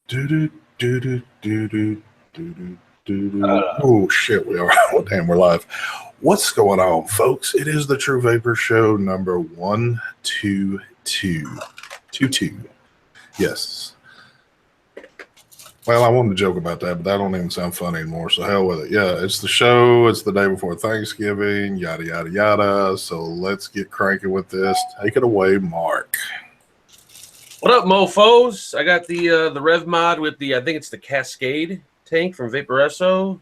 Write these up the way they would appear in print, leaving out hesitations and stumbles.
Do do do do do do do. Oh shit, we are. Oh, damn, we're live. What's going on, folks? It is the True Vapor Show number 122. Yes. Well, I wanted to joke about that, but that don't even sound funny anymore. So hell with it. Yeah, it's the show. It's the day before Thanksgiving. Yada yada yada. So let's get cranking with this. Take it away, Mark. What up, mofos? I got the Rev mod with the, I think it's the Cascade tank from Vaporesso.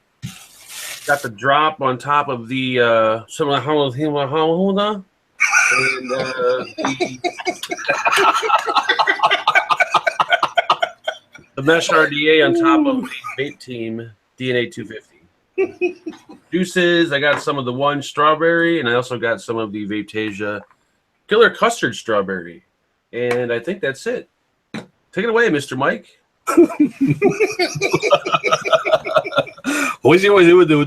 Got the drop on top of the and the mesh RDA on top of the Vape Team DNA 250. Juices, I got some of the one strawberry, and I also got some of the Vapetasia Killer Custard Strawberry. And I think that's it. Take it away, Mr. Mike. What's your do?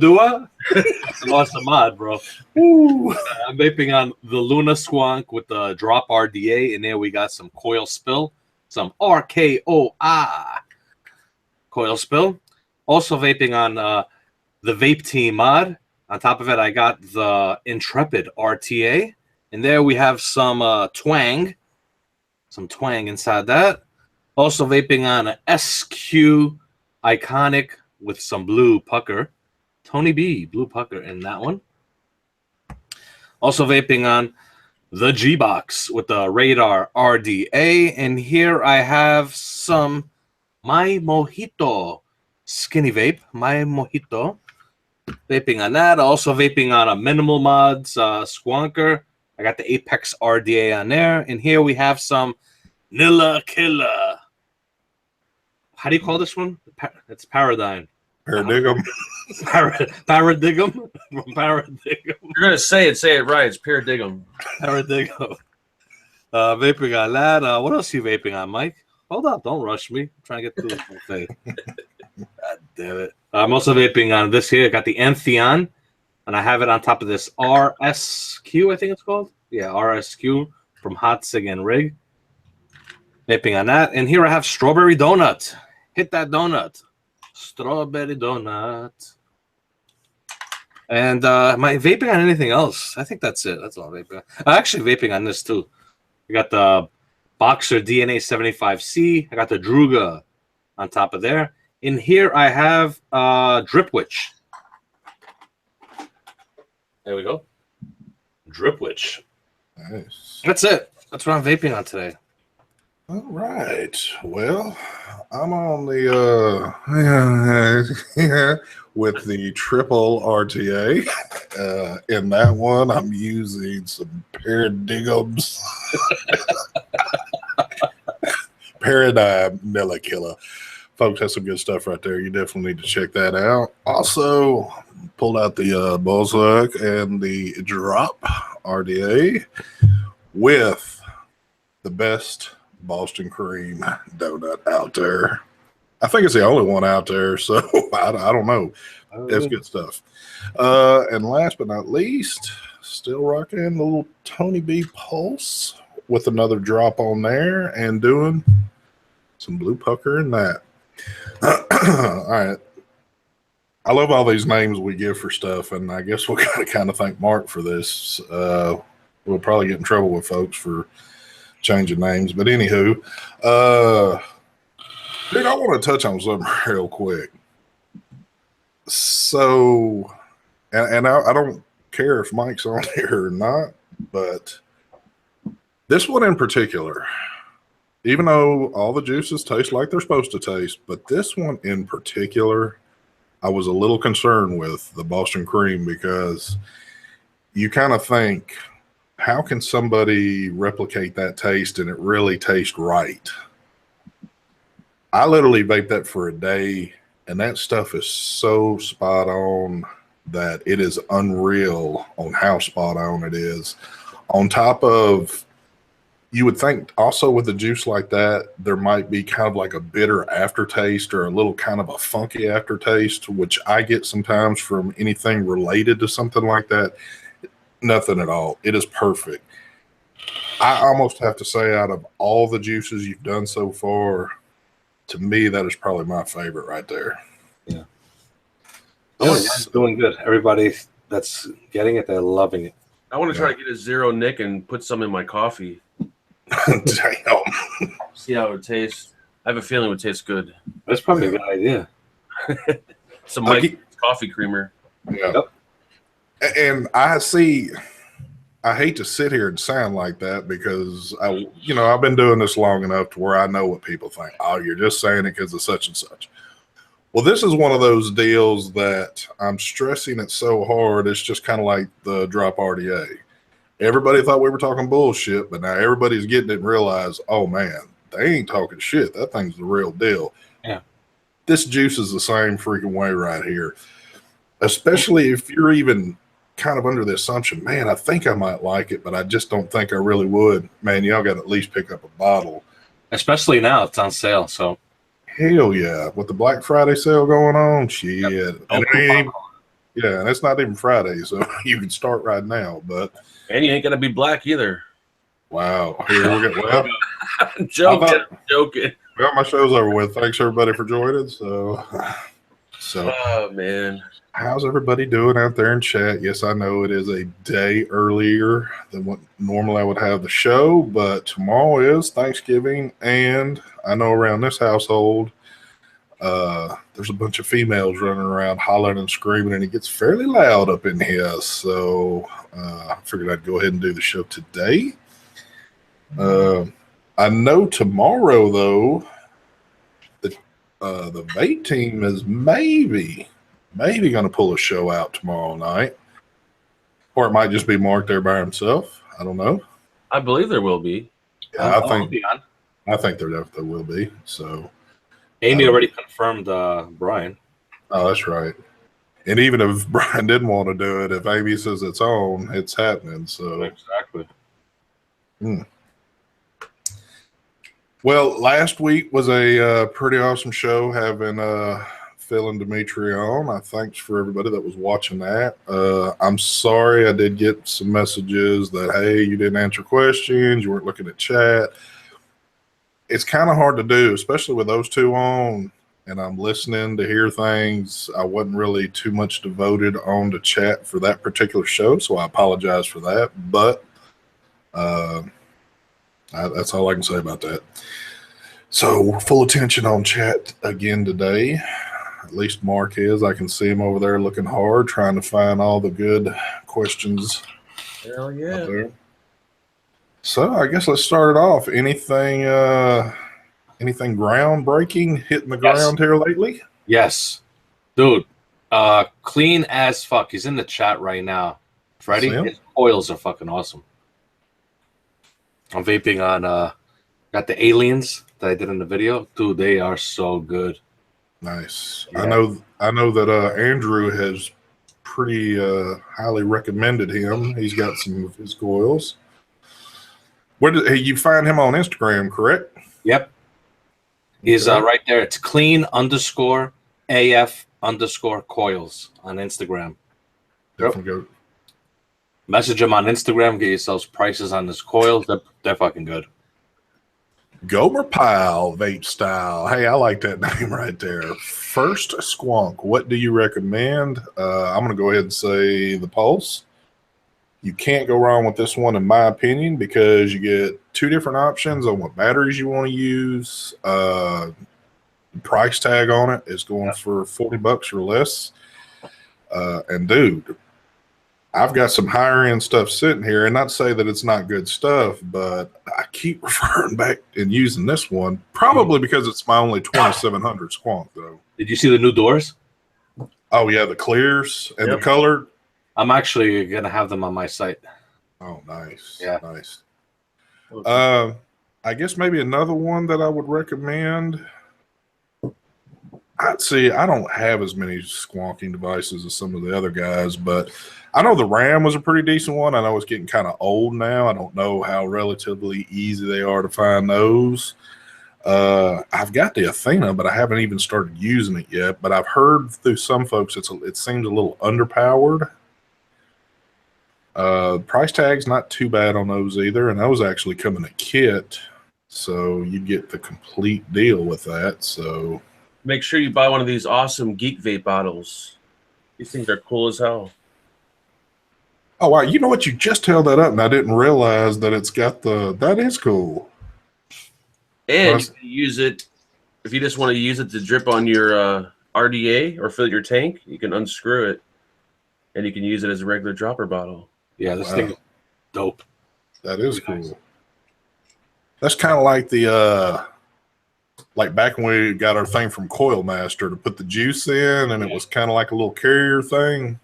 Lost a mod, bro. I'm vaping on the Luna Squonk with the drop RDA, and there we got some Coil Spill, some RKOI Coil Spill. Also vaping on the Vape Team mod. On top of it, I got the Intrepid RTA, and there we have some twang. Some twang inside that. Also vaping on an SQ Iconic with some blue pucker. Tony B, blue pucker in that one. Also vaping on the G-Box with the Radar RDA. And here I have some My Mojito Skinny Vape. My Mojito. Vaping on that. Also vaping on a Minimal Mods Squonker. I got the Apex RDA on there. And here we have some Nilla Killer. How do you call this one? It's Paradigm. Paradigm. Paradigm. From Paradigm. You're going to say it right. It's Paradigm. Paradigm. Vaping on that. What else are you vaping on, Mike? Hold up. Don't rush me. I'm trying to get through this whole thing. God damn it. I'm also vaping on this here. I got the Entheon. And I have it on top of this RSQ, I think it's called. Yeah, RSQ from Hot Sig and Rig. Vaping on that. And here I have Strawberry Donut. Hit that donut. Strawberry Donut. And am I vaping on anything else? I think that's it. That's all I'm vaping on. I'm actually vaping on this too. I got the Boxer DNA 75C. I got the Druga on top of there. In here I have Drip Witch. There we go. Drip Witch. Nice. That's it. That's what I'm vaping on today. All right. Well, I'm on the with the triple RTA. In that one, I'm using some Paradigms. Paradigm Nilla Killer. Folks, that's some good stuff right there. You definitely need to check that out. Also, pulled out the Bullshook and the Drop RDA with the best Boston cream donut out there. I think it's the only one out there, so I don't know. That's good stuff. And last but not least, still rocking the little Tony B Pulse with another drop on there and doing some blue pucker in that. All right. I love all these names we give for stuff, and I guess we'll kind of thank Mark for this. We'll probably get in trouble with folks for changing names, but anywho, dude, I want to touch on something real quick. So, and I don't care if Mike's on here or not, but this one in particular, even though all the juices taste like they're supposed to taste, but this one in particular, I was a little concerned with the Boston cream because you kind of think, how can somebody replicate that taste and it really taste right? I literally vaped that for a day, and that stuff is so spot on that it is unreal on how spot on it is. On top of, you would think also with a juice like that, there might be kind of like a bitter aftertaste or a little kind of a funky aftertaste, which I get sometimes from anything related to something like that. Nothing at all. It is perfect. I almost have to say, out of all the juices you've done so far, to me, that is probably my favorite right there. Yeah. Oh, yeah, it's doing good. Everybody that's getting it, they're loving it. I want to try to get a zero Nick and put some in my coffee. Damn. See how it tastes. I have a feeling it would taste good. That's probably a good idea. Some Mike's coffee creamer. Yeah. Yep. And I hate to sit here and sound like that because I've been doing this long enough to where I know what people think. Oh, you're just saying it because of such and such. Well, this is one of those deals that I'm stressing it so hard. It's just kind of like the drop RDA. Everybody thought we were talking bullshit, but now everybody's getting it and realize, oh man, they ain't talking shit. That thing's the real deal. Yeah. This juice is the same freaking way right here. Especially if you're even kind of under the assumption, man, I think I might like it, but I just don't think I really would. Man, y'all got to at least pick up a bottle. Especially now, it's on sale. So hell yeah, with the Black Friday sale going on, shit. Yep. And and it's not even Friday, so you can start right now. But and you ain't gonna be black either. Wow, here we go. Well, I'm joking. Well, my show's over with. Thanks everybody for joining. So, oh man. How's everybody doing out there in chat? Yes, I know it is a day earlier than what normally I would have the show, but tomorrow is Thanksgiving, and I know around this household, there's a bunch of females running around hollering and screaming, and it gets fairly loud up in here. So I figured I'd go ahead and do the show today. I know tomorrow, though, the Vape team is maybe going to pull a show out tomorrow night, or it might just be Mark there by himself. I don't know. I believe there will be. Yeah, I think there definitely will be. So Amy already confirmed Brian. Oh, that's right. And even if Brian didn't want to do it, if Amy says it's on, it's happening. So exactly. Well, last week was a pretty awesome show having Phil and Dimitri on. Thanks for everybody that was watching that. I'm sorry I did get some messages that, hey, you didn't answer questions, you weren't looking at chat. It's kind of hard to do, especially with those two on, and I'm listening to hear things. I wasn't really too much devoted on to chat for that particular show, so I apologize for that. But that's all I can say about that. So full attention on chat again today. At least Mark is. I can see him over there looking hard, trying to find all the good questions. Hell yeah. There. So I guess let's start it off. Anything groundbreaking hitting the ground here lately? Yes. Dude, clean as fuck. He's in the chat right now. Freddie, his oils are fucking awesome. I'm vaping on got the aliens that I did in the video. Dude, they are so good. Nice. Yeah. I know that Andrew has pretty highly recommended him. He's got some of his coils. Where did you find him on Instagram, correct? Yep. He's right there. It's clean_AF_coils on Instagram. Definitely go. Message him on Instagram. Get yourselves prices on his coils. They're fucking good. Gomer Pile Vape Style. Hey, I like that name right there. First Squonk. What do you recommend? I'm going to go ahead and say the Pulse. You can't go wrong with this one, in my opinion, because you get two different options on what batteries you want to use. Price tag on it is going for $40 or less. And dude, I've got some higher end stuff sitting here, and not to say that it's not good stuff, but I keep referring back and using this one, probably because it's my only 2700 Squonk, though. Did you see the new doors? Oh yeah, the clears and the colored. I'm actually gonna have them on my site. Oh, nice. Yeah, nice. I guess maybe another one that I would recommend. I don't have as many squonking devices as some of the other guys, but I know the RAM was a pretty decent one. I know it's getting kind of old now. I don't know how relatively easy they are to find those. I've got the Athena, but I haven't even started using it yet. But I've heard through some folks it seems a little underpowered. Price tag's not too bad on those either, and those actually come in a kit. So you get the complete deal with that. So Make sure you buy one of these awesome Geek Vape bottles. These things are cool as hell. oh wow, you know what? You just held that up, and I didn't realize that it's got the. That is cool. And Nice. you can use it if you just want to use it to drip on your RDA or fill your tank. You can unscrew it, and you can use it as a regular dropper bottle. Yeah, this Wow. thing is dope. That is Nice. cool. That's kind of like the like back when we got our thing from Coil Master to put the juice in, and it was kind of like a little carrier thing.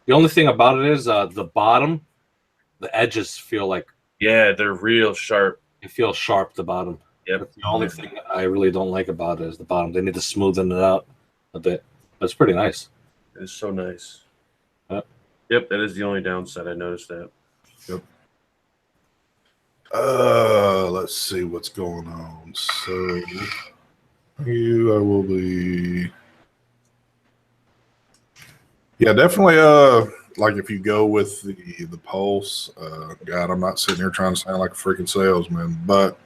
The only thing about it is the bottom, the edges feel like Yeah, they're real sharp. it feels sharp. The bottom. Yep. That's the only thing I really don't like about it is the bottom. They need to smoothen it out a bit. But it's pretty nice. It's so nice. Yep. Yep, that is the only downside. I noticed that. Yep. Let's see what's going on. So I will be. Yeah, definitely. Like if you go with the Pulse, God, I'm not sitting here trying to sound like a freaking salesman, but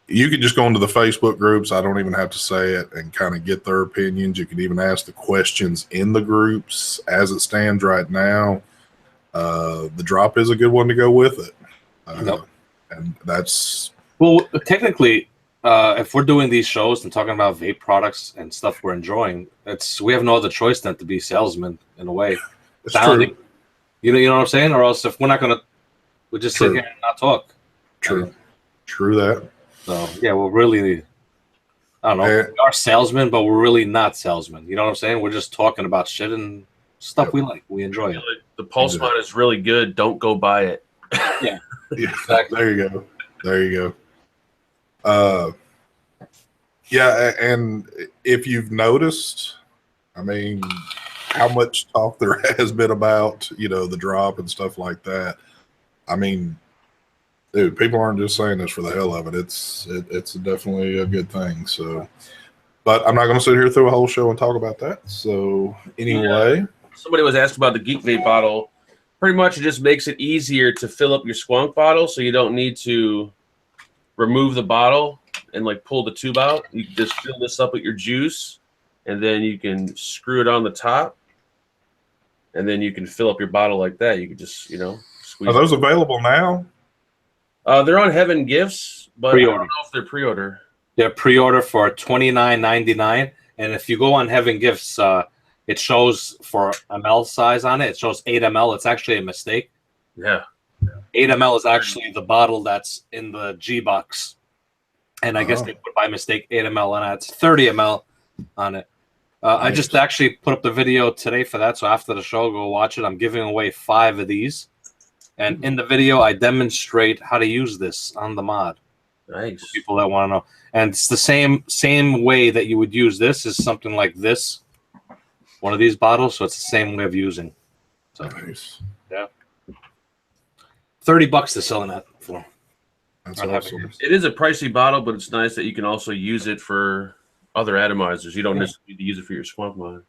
you can just go into the Facebook groups. I don't even have to say it and kind of get their opinions. You can even ask the questions in the groups as it stands right now. The drop is a good one to go with it. Yep. And that's Well, technically, if we're doing these shows and talking about vape products and stuff we're enjoying, we have no other choice than to be salesmen in a way. it's Sounding, true. you know what I'm saying? Or else if we're not gonna, we just sit True. here and not talk. True that. So yeah, we're really, I don't know, we are salesmen, but we're really not salesmen. You know what I'm saying? We're just talking about shit and stuff Yep. we like, we enjoy it. The Pulse mod is really good. Don't go buy it. Yeah, Exactly. there you go. There you go. Yeah, and if you've noticed, I mean, how much talk there has been about, the drop and stuff like that. I mean, dude, people aren't just saying this for the hell of it. It's definitely a good thing. So, but I'm not going to sit here through a whole show and talk about that. So, anyway, Somebody was asked about the Geek Vape bottle. Pretty much, it just makes it easier to fill up your Squonk bottle, so you don't need to remove the bottle and like pull the tube out. You can just fill this up with your juice, and then you can screw it on the top, and then you can fill up your bottle like that. You can just squeeze. are those available now? They're on Heaven Gifts, but Pre-order. I don't know if they're pre-order. They're pre-order for $29.99, and if you go on Heaven Gifts, it shows for ml size on it. It shows 8 ml. It's actually a mistake. Yeah. 8 ml is actually the bottle that's in the G box, and I guess they put by mistake 8 ml on it. It's 30 ml on it. I just actually put up the video today for that, so after the show, go watch it. I'm giving away 5 of these, and in the video, I demonstrate how to use this on the mod. Nice. For people that want to know, and it's the same way that you would use this is something like this, one of these bottles. So it's the same way of using. So Nice. yeah, $30 they're selling that for. That's On Heaven awesome. Gifts. It is a pricey bottle, but it's nice that you can also use it for other atomizers. You don't necessarily need to use it for your Squonk mod.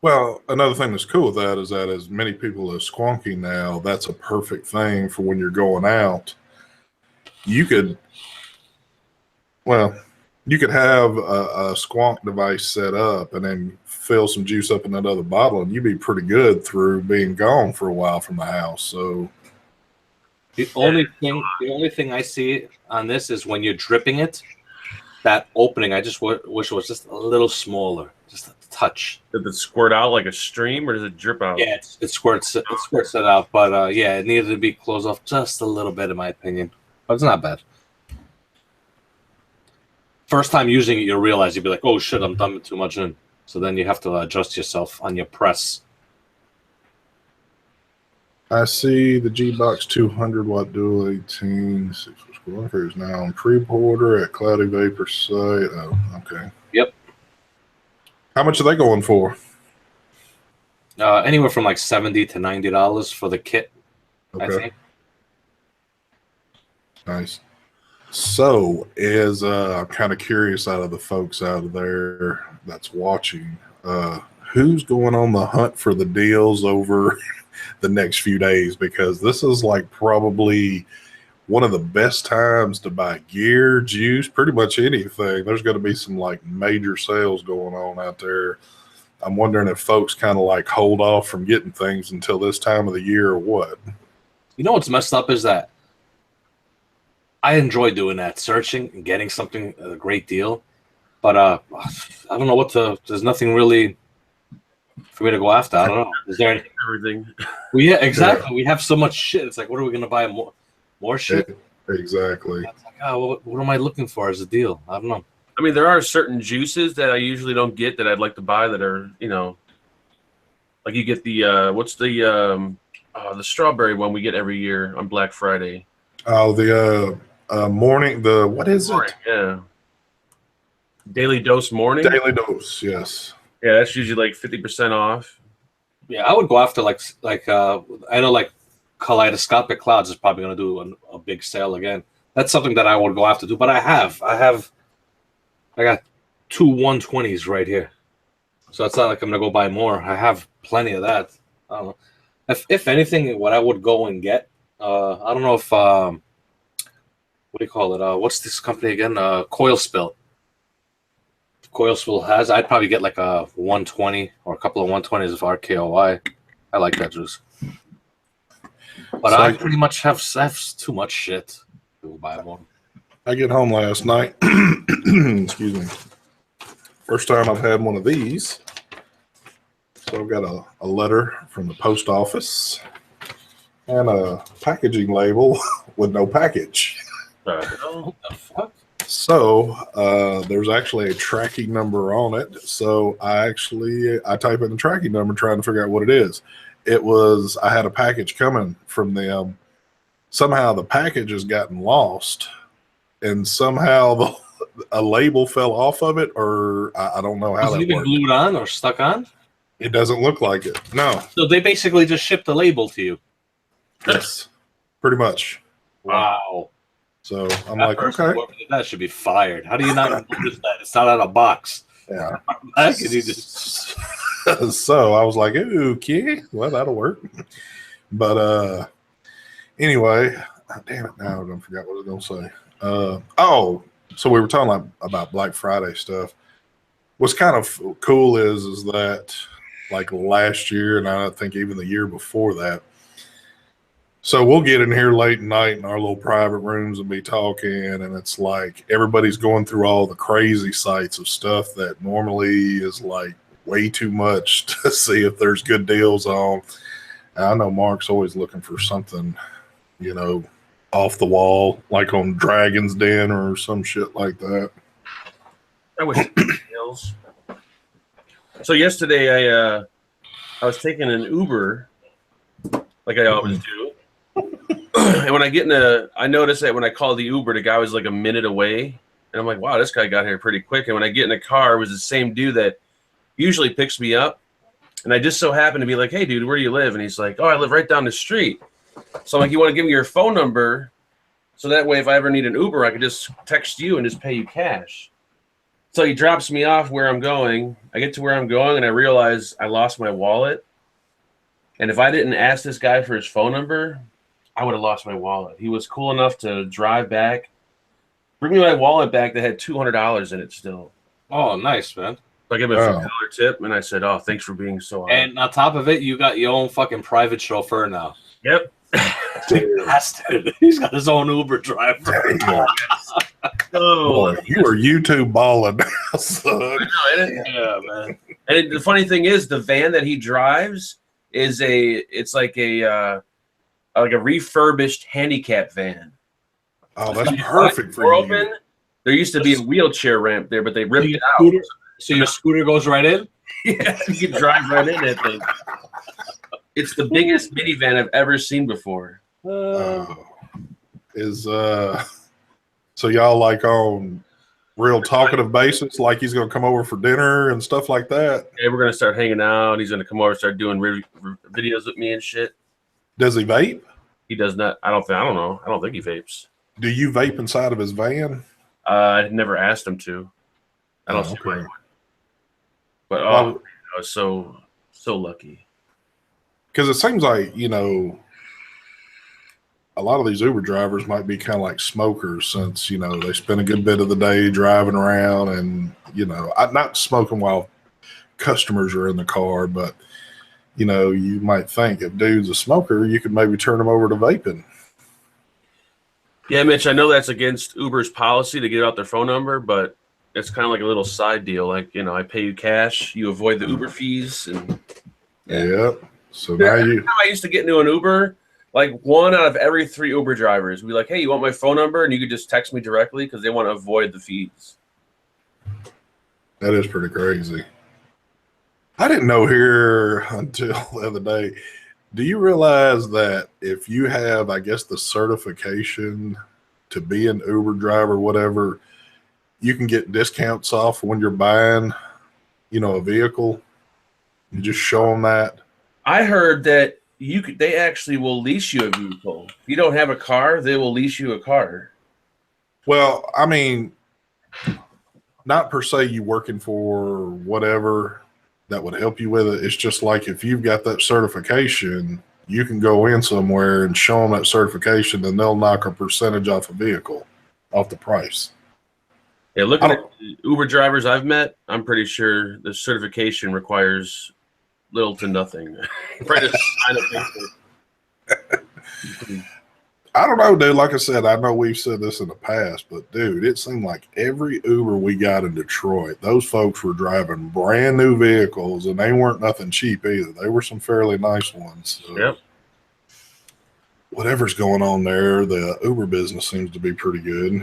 Well, another thing that's cool with that is that as many people are squonking now, that's a perfect thing for when you're going out. You could have a squonk device set up and then fill some juice up in that other bottle, and you'd be pretty good through being gone for a while from the house. So The only thing I see on this is when you're dripping it, that opening. I just wish it was just a little smaller, just a touch. Does it squirt out like a stream, or does it drip out? Yeah, it squirts it out, but yeah, it needed to be closed off just a little bit, in my opinion. But it's not bad. First time using it, you'll realize you'll be like, "Oh shit, I'm dumping too much in." So then you have to adjust yourself on your press. I see the G-Box 200 watt dual 18 6-foot squonker is now on pre-order at Cloudy Vapor site. Oh, okay. Yep. How much are they going for? Anywhere from like $70 to $90 for the kit. I Okay. think. Nice. So, I'm kind of curious out of the folks out there that's watching, who's going on the hunt for the deals over the next few days? Because this is like probably one of the best times to buy gear, juice, pretty much anything. There's going to be some like major sales going on out there. I'm wondering if folks kind of like hold off from getting things until this time of the year or what. You know what's messed up is that I enjoy doing that, searching and getting something a great deal. But I don't know what to. There's nothing really for me to go after. I don't know. Is there everything? Well, yeah, exactly. Yeah. We have so much shit. It's like, what are we going to buy more shit? Exactly. It's like, oh, what am I looking for as a deal? I don't know. I mean, there are certain juices that I usually don't get that I'd like to buy that are, you know, like you get the what's the strawberry one we get every year on Black Friday. Oh, the morning. The what is morning, it? Yeah. Daily Dose Morning. Daily Dose. Yes. Yeah, that's usually like 50% off. Yeah, I would go after like I know like Kaleidoscopic Clouds is probably going to do a big sale again. That's something that I would go after too. But I got two 120s right here, so it's not like I'm going to go buy more. I have plenty of that. I don't know. If anything, what I would go and get, I don't know if what do you call it? What's this company again? Coil Spill. Coil Spill has. I'd probably get like a 120 or a couple of 120s of RKOI. I like that juice. But so I pretty much have too much shit to buy one. I get home last night. Excuse me. First time I've had one of these. So I've got a letter from the post office and a packaging label with no package. What the fuck? So there's actually a tracking number on it. So I type in the tracking number trying to figure out what it is. I had a package coming from them. Somehow the package has gotten lost, and somehow a label fell off of it, or I don't know how that worked. Was it even glued on or stuck on? It doesn't look like it. No. So they basically just shipped the label to you. Yes, pretty much. Wow. So I'm like, okay. That should be fired. How do you not notice that? It's not out of a box. Yeah. Just... So I was like, okay, well, that'll work. But anyway, damn it, now I forgot what I was going to say. So we were talking about Black Friday stuff. What's kind of cool is that like last year, and I think even the year before that, so we'll get in here late at night in our little private rooms and be talking, and it's like everybody's going through all the crazy sites of stuff that normally is like way too much to see if there's good deals on. And I know Mark's always looking for something, you know, off the wall, like on Dragon's Den or some shit like that. I wish deals. So yesterday I was taking an Uber like I always do. And when I noticed that when I called the Uber, the guy was like a minute away. And I'm like, wow, this guy got here pretty quick. And when I get in a car, it was the same dude that usually picks me up. And I just so happened to be like, hey, dude, where do you live? And he's like, oh, I live right down the street. So I'm like, you want to give me your phone number? So that way, if I ever need an Uber, I could just text you and just pay you cash. So he drops me off where I'm going. I get to where I'm going, and I realize I lost my wallet. And if I didn't ask this guy for his phone number, I would have lost my wallet. He was cool enough to drive back, bring me my wallet back that had $200 in it still. Oh, nice, man. So I gave him a $50 tip, and I said, oh, thanks for being so honest. And on top of it, you got your own fucking private chauffeur now. Yep. Bastard. He's got his own Uber driver. Boy, you are YouTube balling now, son. Yeah, man. And the funny thing is, the van that he drives is like a refurbished handicap van. Oh, that's perfect for you. Open, there used to be a wheelchair ramp there, but they ripped it out. So your scooter goes right in? Yeah, you can drive right in that thing. It's the biggest minivan I've ever seen before. So y'all like on real talkative basis, like he's gonna come over for dinner and stuff like that? Yeah, we're gonna start hanging out. He's gonna come over and start doing videos with me and shit. Does he vape? He does not. I don't know. I don't think he vapes. Do you vape inside of his van? I never asked him to. I don't see why. But I was so lucky. Because it seems like, you know, a lot of these Uber drivers might be kind of like smokers, since they spend a good bit of the day driving around, and not smoking while customers are in the car, but you might think if dude's a smoker, you could maybe turn him over to vaping. Yeah, Mitch, I know that's against Uber's policy to give out their phone number, but it's kind of like a little side deal. Like, I pay you cash, you avoid the Uber fees, and Yeah. So yeah, now every time I used to get into an Uber, like 1 out of every 3 Uber drivers would be like, "Hey, you want my phone number?" And you could just text me directly because they want to avoid the fees. that is pretty crazy. I didn't know here until the other day. Do you realize that if you have, I guess, the certification to be an Uber driver, whatever, you can get discounts off when you're buying, a vehicle? You just show them that. I heard that they actually will lease you a vehicle. If you don't have a car, they will lease you a car. Well, I mean, not per se you working for whatever that would help you with it. It's just like if you've got that certification, you can go in somewhere and show them that certification, and they'll knock a percentage off a vehicle, off the price. Yeah, looking at the Uber drivers I've met, I'm pretty sure the certification requires little to nothing. Probably just sign a paper. I don't know, dude. Like I said, I know we've said this in the past, but dude, it seemed like every Uber we got in Detroit, those folks were driving brand new vehicles, and they weren't nothing cheap either. They were some fairly nice ones. So Yep. whatever's going on there, the Uber business seems to be pretty good.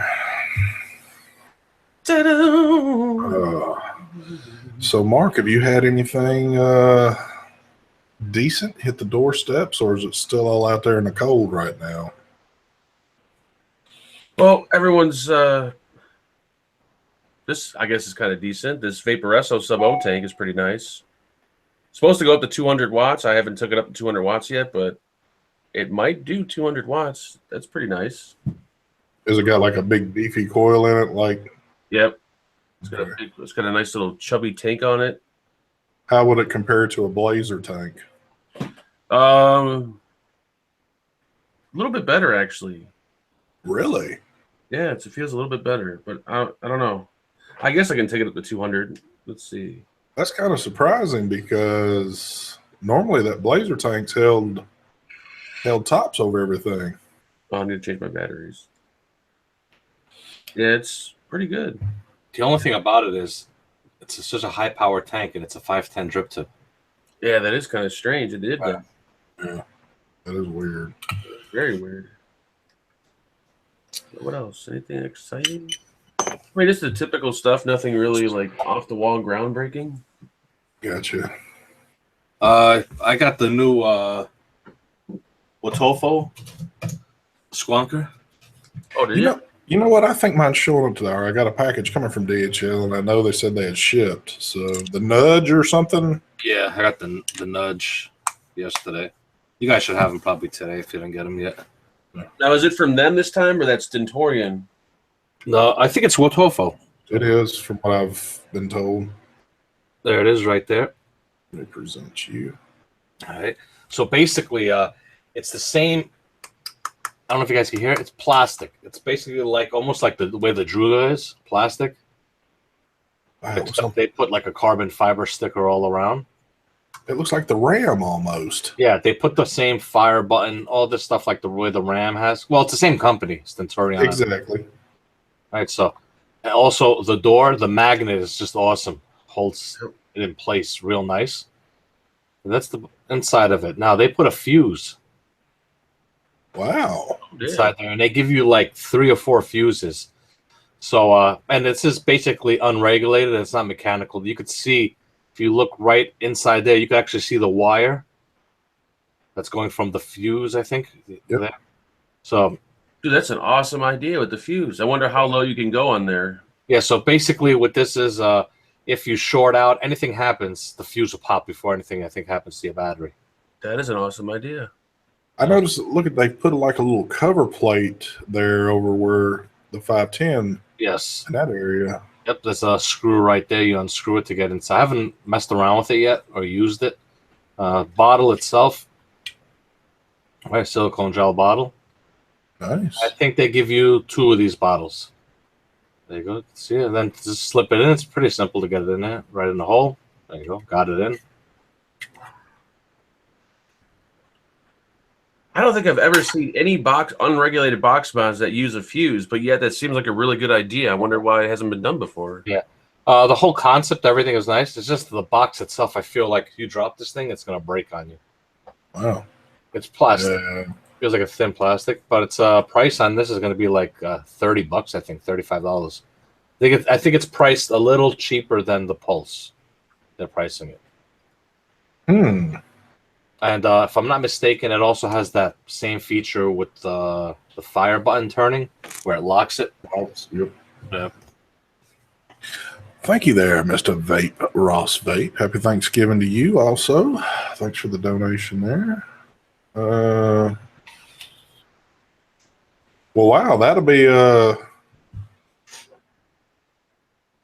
So, Mark, have you had anything decent hit the doorsteps, or is it still all out there in the cold right now? Well, everyone's this I guess is kind of decent. This Vaporesso Sub-O tank is pretty nice. Supposed to go up to 200 watts. I haven't took it up to 200 watts yet, but it might do 200 watts. That's pretty nice. Has it got like a big beefy coil in it? Like, yep. It's got a nice little chubby tank on it. How would it compare to a Blazer tank? A little bit better, actually. Really? Yeah, it feels a little bit better, but I don't know. I guess I can take it up to 200. Let's see. That's kind of surprising because normally that Blazer tank's held tops over everything. Oh, I need to change my batteries. Yeah, it's pretty good. The only thing about it is it's such a high power tank, and it's a 510 drip tip. Yeah, that is kind of strange. It did that. Yeah, that is weird. Very weird. What else? Anything exciting? I mean, this is the typical stuff. Nothing really like off the wall, groundbreaking. Gotcha. I got the new Watofo Squonker. Oh, did you? You know what? I think mine's showing up today. I got a package coming from DHL, and I know they said they had shipped. So the Nudge or something? Yeah, I got the Nudge yesterday. You guys should have them probably today if you didn't get them yet. Now, is it from them this time, or that's Stentorian? No, I think it's Watofo. It is, from what I've been told. There it is right there. Let me present you. All right. So basically, it's the same. I don't know if you guys can hear it. It's plastic. It's basically like almost like the way the Druga is, plastic. Except they put like a carbon fiber sticker all around. It looks like the Ram almost. Yeah, they put the same fire button, all this stuff like the way the Ram has. Well, it's the same company, Stentorian. Exactly. All right, so and also the door, the magnet is just awesome. Holds it in place real nice. And that's the inside of it. Now they put a fuse. Wow. Inside there, and they give you like 3 or 4 fuses. So and this is basically unregulated, it's not mechanical. You could see if you look right inside there, you can actually see the wire that's going from the fuse, I think. Yep. There. So Dude, that's an awesome idea with the fuse. I wonder how low you can go on there. yeah, so basically what this is, if you short out, anything happens, the fuse will pop before anything I think happens to your battery. That is an awesome idea. I noticed, they put like a little cover plate there over where the 510 Yes. in that area. Yep, there's a screw right there. You unscrew it to get inside. I haven't messed around with it yet or used it. Bottle itself, right? Silicone gel bottle. Nice. I think they give you 2 of these bottles. There you go. See, and then just slip it in. It's pretty simple to get it in there, right in the hole. There you go. Got it in. I don't think I've ever seen any unregulated box mods that use a fuse, but yet that seems like a really good idea. I wonder why it hasn't been done before. Yeah. The whole concept, everything is nice. It's just the box itself. I feel like if you drop this thing, it's gonna break on you. Wow. It's plastic. Yeah. Feels like a thin plastic, but its price on this is going to be like $30. I think $35. I think it's priced a little cheaper than the Pulse. They're pricing it. And if I'm not mistaken, it also has that same feature with the fire button turning, where it locks it. Yep. Yeah. Thank you there, Mr. Vape Ross Vape. Happy Thanksgiving to you also. Thanks for the donation there. Well, wow, that'll be yeah,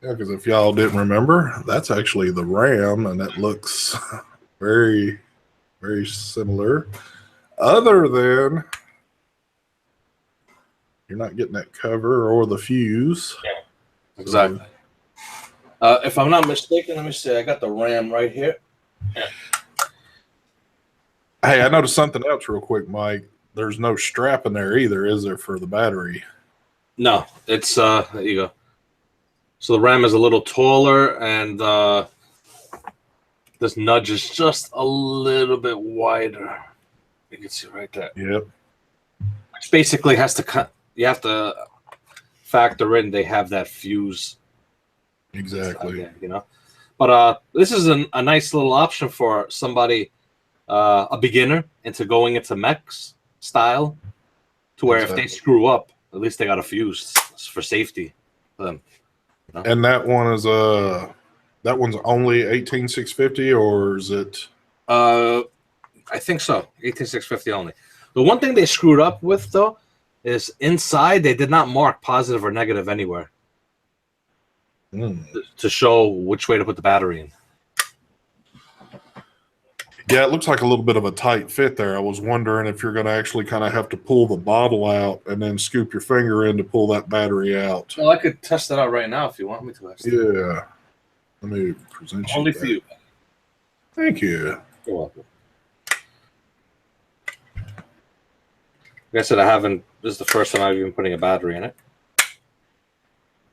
because if y'all didn't remember, that's actually the Ram, and it looks very, very similar. Other than you're not getting that cover or the fuse. Yeah, exactly. If I'm not mistaken, let me see. I got the Ram right here. Yeah. Hey, I noticed something else real quick, Mike. There's no strap in there either, is there, for the battery? No, it's there you go. So the Ram is a little taller, and this nudge is just a little bit wider. You can see right there. Yep. Which basically has to cut. You have to factor in they have that fuse. Exactly. There, you know, but this is a nice little option for somebody, a beginner into going into mechs style, to where if they screw up, at least they got a fuse for safety for them. You know? And that one is that one's only 18650, or is it? I think so. 18650 only. The one thing they screwed up with though is inside they did not mark positive or negative anywhere to show which way to put the battery in. Yeah, it looks like a little bit of a tight fit there. I was wondering if you're going to actually kind of have to pull the bottle out and then scoop your finger in to pull that battery out. Well, I could test that out right now if you want me to. Yeah. Let me present you. Only for you. Thank you. You're welcome. Like I said, I haven't. This is the first time I've even putting a battery in it.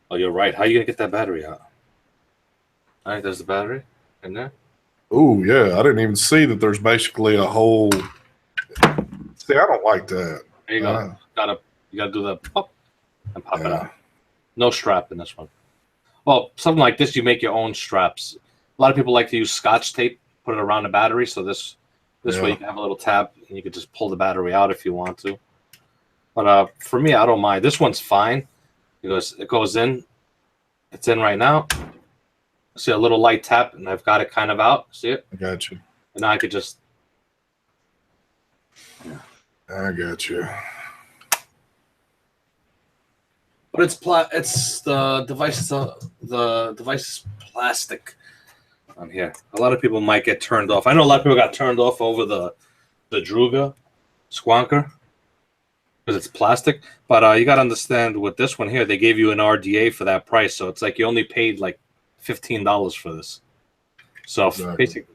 Oh, you're right. How are you going to get that battery out? All right, there's the battery in there. Oh, yeah. I didn't even see that there's basically a whole. See, I don't like that. There you go. You gotta do the pop and pop it out. No strap in this one. Well, something like this, you make your own straps. A lot of people like to use Scotch tape, put it around the battery, so this way you can have a little tab and you can just pull the battery out if you want to. But for me, I don't mind. This one's fine because it goes in. It's in right now. See a little light tap, and I've got it kind of out. See it? I got you. And now I could just. Yeah. I got you. But it's the device. The device is plastic on here. A lot of people might get turned off. I know a lot of people got turned off over the Druga Squonker because it's plastic. But you got to understand with this one here, they gave you an RDA for that price, so it's like you only paid like $15 for this. So basically,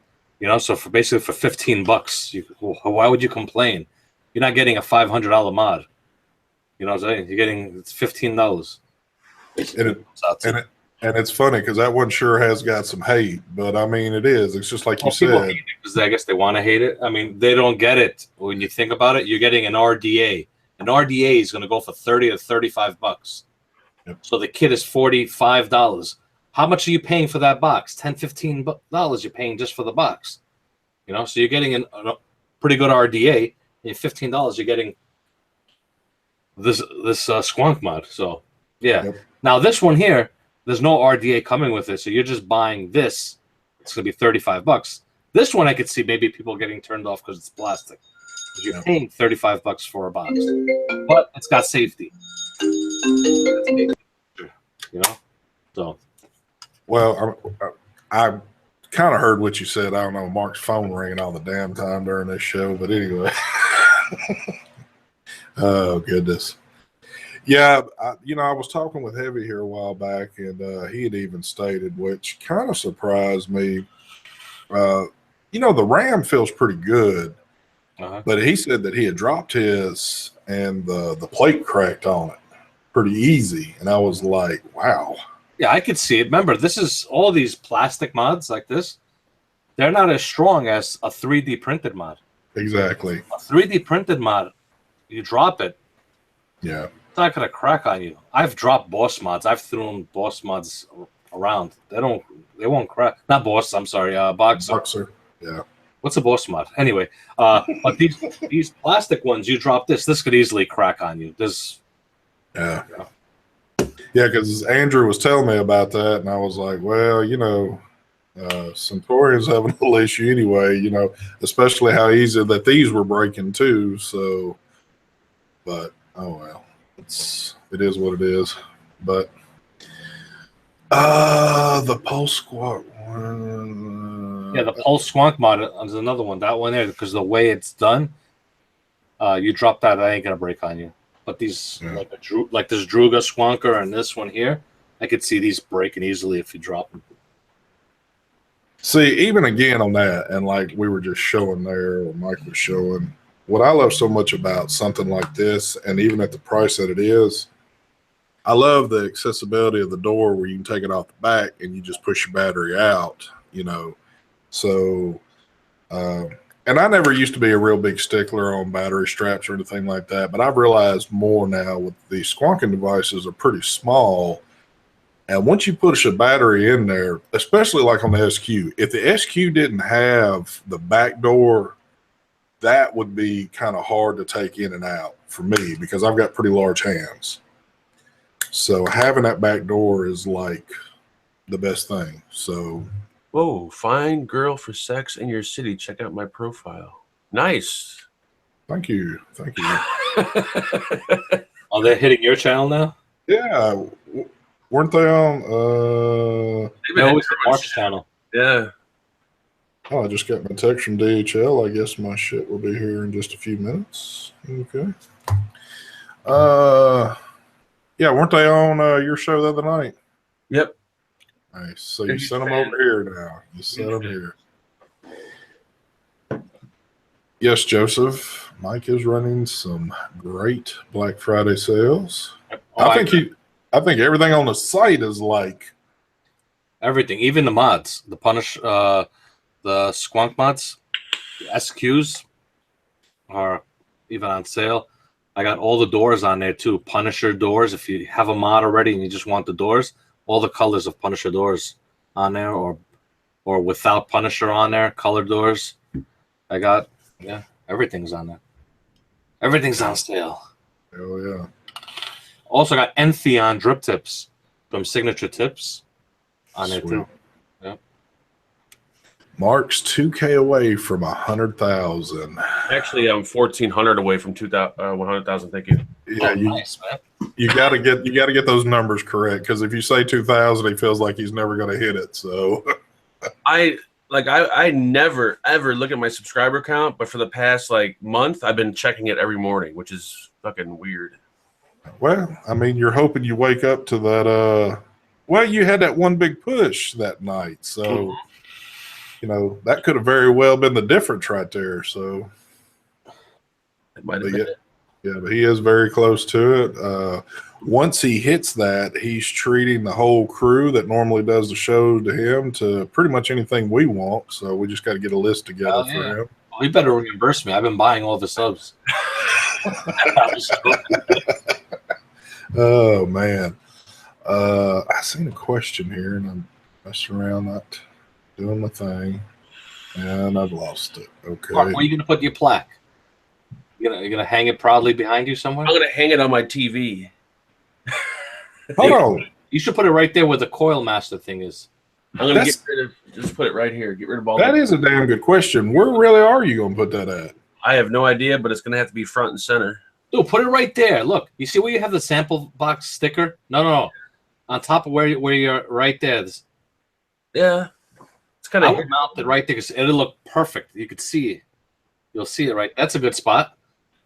so for $15, why would you complain? You're not getting a $500 mod. You know what I'm saying? You're getting it's $15. And it's funny because that one sure has got some hate, but I mean it is. It's just like you said. Because I guess they want to hate it. I mean, they don't get it when you think about it. You're getting an RDA. An RDA is going to go for $30 to $35. Yep. So the kit is $45. How much are you paying for that box? $10, $15 you're paying just for the box. So you're getting a pretty good RDA. And $15 you're getting this Squonk mod. So yeah. Yep. Now this one here, there's no RDA coming with it, so you're just buying this. It's gonna be $35. This one I could see maybe people getting turned off because it's plastic. You're paying $35 for a box, but it's got safety. So. Well, I kind of heard what you said. I don't know. Mark's phone ringing all the damn time during this show, but anyway. Oh goodness. Yeah, I was talking with Heavy here a while back, and he had even stated, which kind of surprised me. The RAM feels pretty good, but he said that he had dropped his and the plate cracked on it pretty easy, and I was like, wow. Yeah, I could see it. Remember, this is all these plastic mods like this. They're not as strong as a 3D printed mod. Exactly. A 3D printed mod, you drop it, Yeah. it's not gonna crack on you. I've dropped Boss mods. I've thrown Boss mods around. They won't crack. Not Boss. I'm sorry. Boxer. Yeah. What's a Boss mod? Anyway, but these plastic ones, you drop this could easily crack on you. Yeah. Yeah, because Andrew was telling me about that, and I was like, well, Centaurians have a little issue anyway, especially how easy that these were breaking too. So, but oh well, it is what it is. But the Pulse Squawk one. Yeah, the Pulse Squonk mod is another one. That one there, because the way it's done, you drop that ain't gonna break on you. But these, like this Druga Squonker and this one here, I could see these breaking easily if you drop them. See, even again on that, and like we were just showing there, or Mike was showing, what I love so much about something like this, and even at the price that it is, I love the accessibility of the door where you can take it off the back and you just push your battery out, So, and I never used to be a real big stickler on battery straps or anything like that, but I've realized more now with these squonking devices are pretty small. And once you push a battery in there, especially like on the SQ, if the SQ didn't have the back door, that would be kind of hard to take in and out for me because I've got pretty large hands. So having that back door is like the best thing. So, whoa, find girl for sex in your city. Check out my profile. Nice. Thank you. Are they hitting your channel now? Yeah. Weren't they on? They always hit Mark's channel. Yeah. Oh, I just got my text from DHL. I guess my shit will be here in just a few minutes. Okay. Yeah, weren't they on your show the other night? Yep. Nice. So you sent them over here now. You sent them here. Yes, Joseph. Mike is running some great Black Friday sales. I think everything on the site is like everything, even the mods, the Squonk mods, the SQs are even on sale. I got all the doors on there too. Punisher doors. If you have a mod already and you just want the doors, all the colors of Punisher doors on there, or without Punisher on there, colored doors. I got everything's on there. Everything's on sale. Oh yeah. Also got Entheon drip tips from Signature Tips on there too. Yeah. Mark's 2K away from 100,000. Actually, I'm 1,400 away from 100,000. Thank you. Yeah, nice, man. You gotta get those numbers correct because if you say 2,000, he feels like he's never gonna hit it. So I never ever look at my subscriber count, but for the past month, I've been checking it every morning, which is fucking weird. Well, I mean, you're hoping you wake up to that. Well, you had that one big push that night, so that could have very well been the difference right there. So it might have been. Yeah, but he is very close to it. Once he hits that, he's treating the whole crew that normally does the show to him to pretty much anything we want. So we just got to get a list together for him. Well, you better reimburse me. I've been buying all the subs. Oh man, I seen a question here, and I'm messing around, not doing my thing, and I've lost it. Okay, Mark, where are you gonna put your plaque? You're gonna hang it proudly behind you somewhere? I'm gonna hang it on my TV. Hold on. You should put it right there where the Coil Master thing is. I'm gonna get rid of. Just put it right here. Get rid of all. That is a damn good question. Where really are you gonna put that at? I have no idea, but it's gonna have to be front and center. Dude, put it right there. Look, you see where you have the sample box sticker? No. On top of where you're right there. Yeah, it's kind of. I would mount it right there because it'll look perfect. You could see it. You'll see it right. That's a good spot.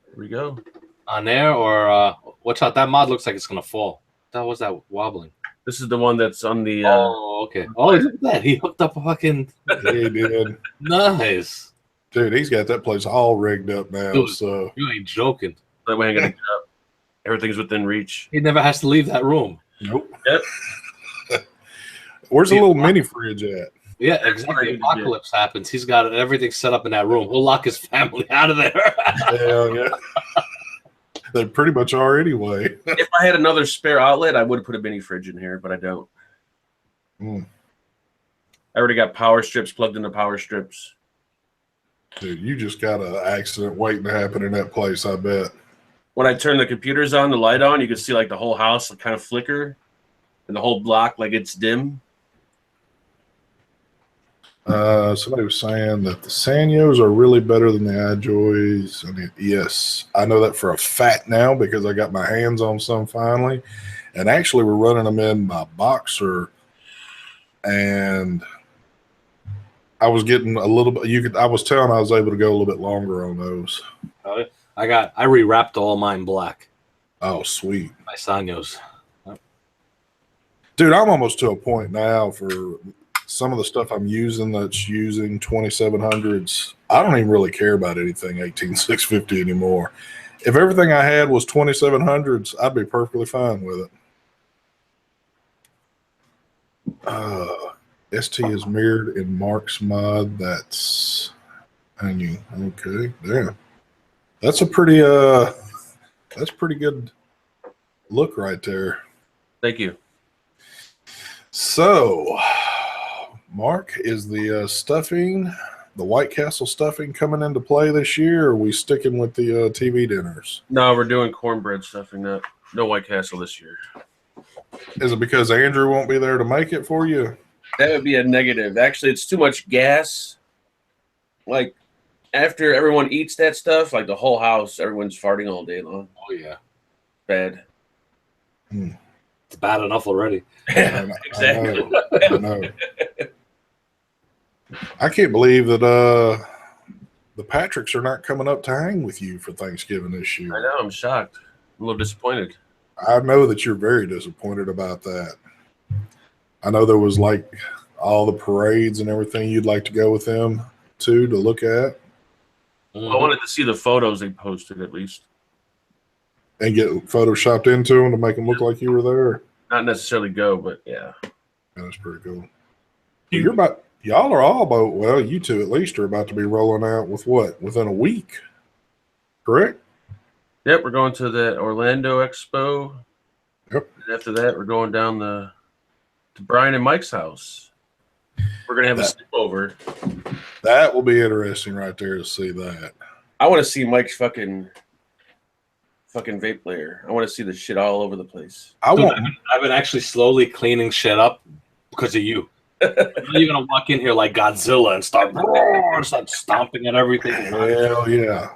There we go. On there, or watch out, that mod looks like it's gonna fall. That was that wobbling. This is the one that's on the. Oh, okay. Oh, look at that. He hooked up a fucking He did. nice. Dude, he's got that place all rigged up now. Dude. So You ain't joking. That way, I'm gonna get up. Everything's within reach. He never has to leave that room. nope. Yep. Where's the little mini fridge at? Yeah, exactly. Yeah. Apocalypse happens. He's got everything set up in that room. He'll lock his family out of there. Hell yeah. They pretty much are anyway. If I had another spare outlet, I would have put a mini fridge in here, but I don't. Mm. I already got power strips plugged into power strips. Dude, you just got an accident waiting to happen in that place, I bet. When I turn the computers on, the light on, you can see like the whole house kind of flicker, and the whole block like it's dim. Somebody was saying that the Sanyos are really better than the iJoys. I mean, yes, I know that for a fact now because I got my hands on some finally. And actually, we're running them in my Boxer, and I was getting a little bit. I was telling I was able to go a little bit longer on those. I rewrapped all mine black. Oh, sweet. My Sanyos. Dude, I'm almost to a point now for some of the stuff I'm using that's using 2700s. I don't even really care about anything 18650 anymore. If everything I had was 2700s, I'd be perfectly fine with it. ST is mirrored in Mark's mod. That's hanging. Okay, damn. That's a pretty good look right there. Thank you. So, Mark, is the stuffing, the White Castle stuffing coming into play this year, or are we sticking with the TV dinners? No, we're doing cornbread stuffing. No White Castle this year. Is it because Andrew won't be there to make it for you? That would be a negative. Actually, it's too much gas. Like, after everyone eats that stuff, like the whole house, everyone's farting all day long. Oh, yeah. Bad. It's bad enough already. Exactly. I know. I can't believe that the Patricks are not coming up to hang with you for Thanksgiving this year. I know. I'm shocked. I'm a little disappointed. I know that you're very disappointed about that. I know there was like all the parades and everything you'd like to go with them too to look at. Well, I wanted to see the photos they posted at least. And get photoshopped into them to make them look like you were there. Not necessarily go, but yeah. That's pretty cool. Y'all are all about, well, you two at least are about to be rolling out with what? Within a week, correct? Yep, we're going to the Orlando Expo. Yep. And after that, we're going down to Brian and Mike's house. We're gonna have a sleepover. That will be interesting right there to see that. I want to see Mike's fucking vape player. I want to see the shit all over the place. I've been actually slowly cleaning shit up because of you. You're gonna walk in here like Godzilla and start stomping at everything. Hell yeah!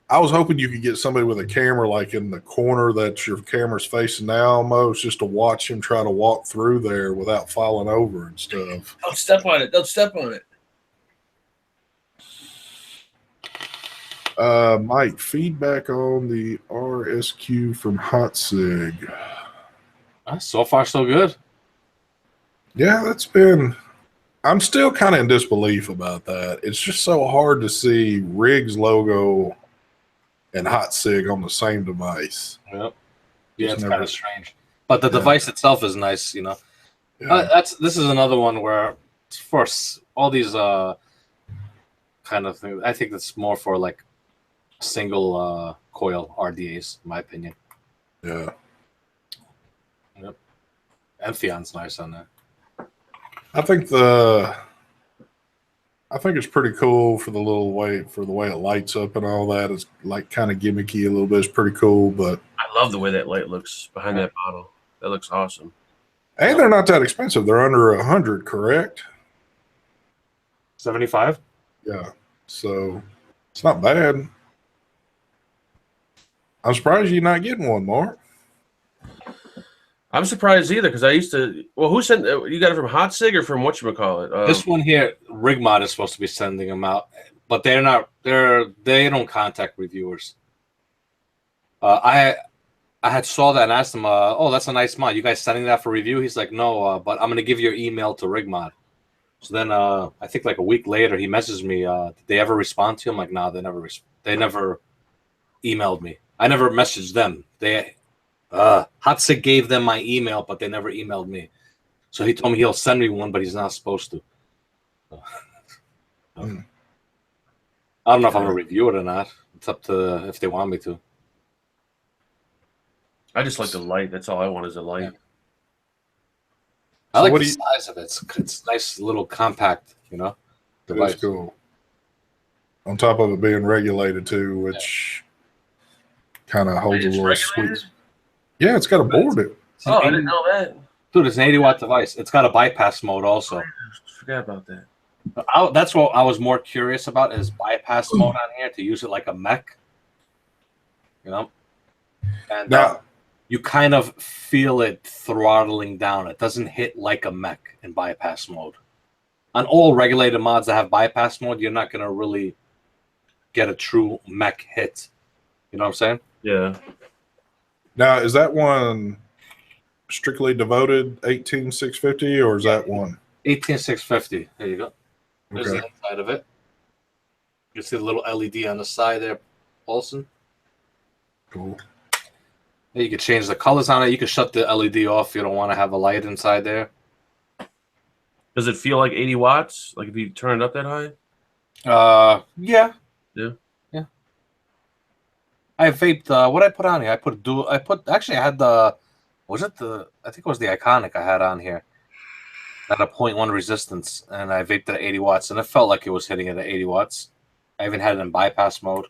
I was hoping you could get somebody with a camera like in the corner that your camera's facing now, almost just to watch him try to walk through there without falling over and stuff. Don't step on it. Don't step on it. Mike, feedback on the RSQ from Hot Sig. So far, so good. Yeah, I'm still kind of in disbelief about that. It's just so hard to see Riggs logo and Hot Sig on the same device. Yep. Yeah, it's kind of strange. But the device itself is nice, you know. Yeah. This is another one where for all these kind of things, I think it's more for like single coil RDAs, in my opinion. Yeah. Yep. Amphion's nice on that. I think it's pretty cool for the way it lights up and all that. It's like kind of gimmicky a little bit. It's pretty cool, but I love the way that light looks behind that bottle. That looks awesome. And they're not that expensive. They're under 100, correct? 75? Yeah. So it's not bad. I'm surprised you're not getting one, Mark. I'm surprised either because I used to. Well, who sent you? Got it from Hot Sig or from whatchamacallit? This one here, Rigmod is supposed to be sending them out, but they're not. They don't contact reviewers. I had saw that and asked him, oh, that's a nice mod. You guys sending that for review? He's like, no, but I'm gonna give your email to Rigmod. So then I think like a week later he messaged me. Did they ever respond to you? I'm like, nah, they never emailed me. I never messaged them. Hatsa gave them my email, but they never emailed me. So he told me he'll send me one, but he's not supposed to. I don't know if I'm gonna review it or not. It's up to if they want me to. I just like the light. That's all I want is a light. Yeah. I like the size of it. It's nice, little compact, device. That's cool. On top of it being regulated too, which kind of holds a little sweet. Yeah, it's got a board. Oh, I didn't know that. Dude, it's an 80-watt device. It's got a bypass mode also. I forgot about that. That's what I was more curious about is bypass mode on here to use it like a mech. And Now, you kind of feel it throttling down. It doesn't hit like a mech in bypass mode. On all regulated mods that have bypass mode, you're not going to really get a true mech hit. You know what I'm saying? Yeah. Now, is that one strictly devoted 18650 or is that one 18650? There you go. There's okay. the inside of it. You see the little LED on the side there, Olson. Cool. You can change the colors on it. You can shut the LED off if you don't want to have a light inside there. Does it feel like 80 watts? Like if you turn it up that high? Yeah. Yeah. Yeah. I vaped what I put on here. I had the I think it was the Iconic I had on here. At a 0.1 resistance, and I vaped at 80 watts, and it felt like it was hitting it at 80 watts. I even had it in bypass mode.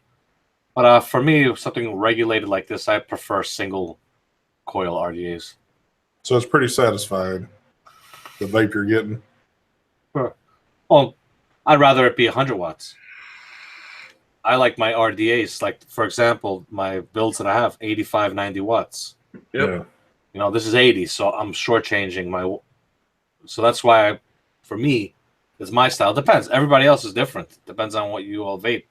But for me, something regulated like this, I prefer single coil RDAs. So it's pretty satisfying, the vape you're getting. Sure. Well, I'd rather it be 100 watts. I like my RDAs, like, for example, my builds that I have, 85, 90 watts. Yep. Yeah. This is 80, so I'm shortchanging my... So that's why, for me, it's my style. Depends. Everybody else is different. Depends on what you all vape.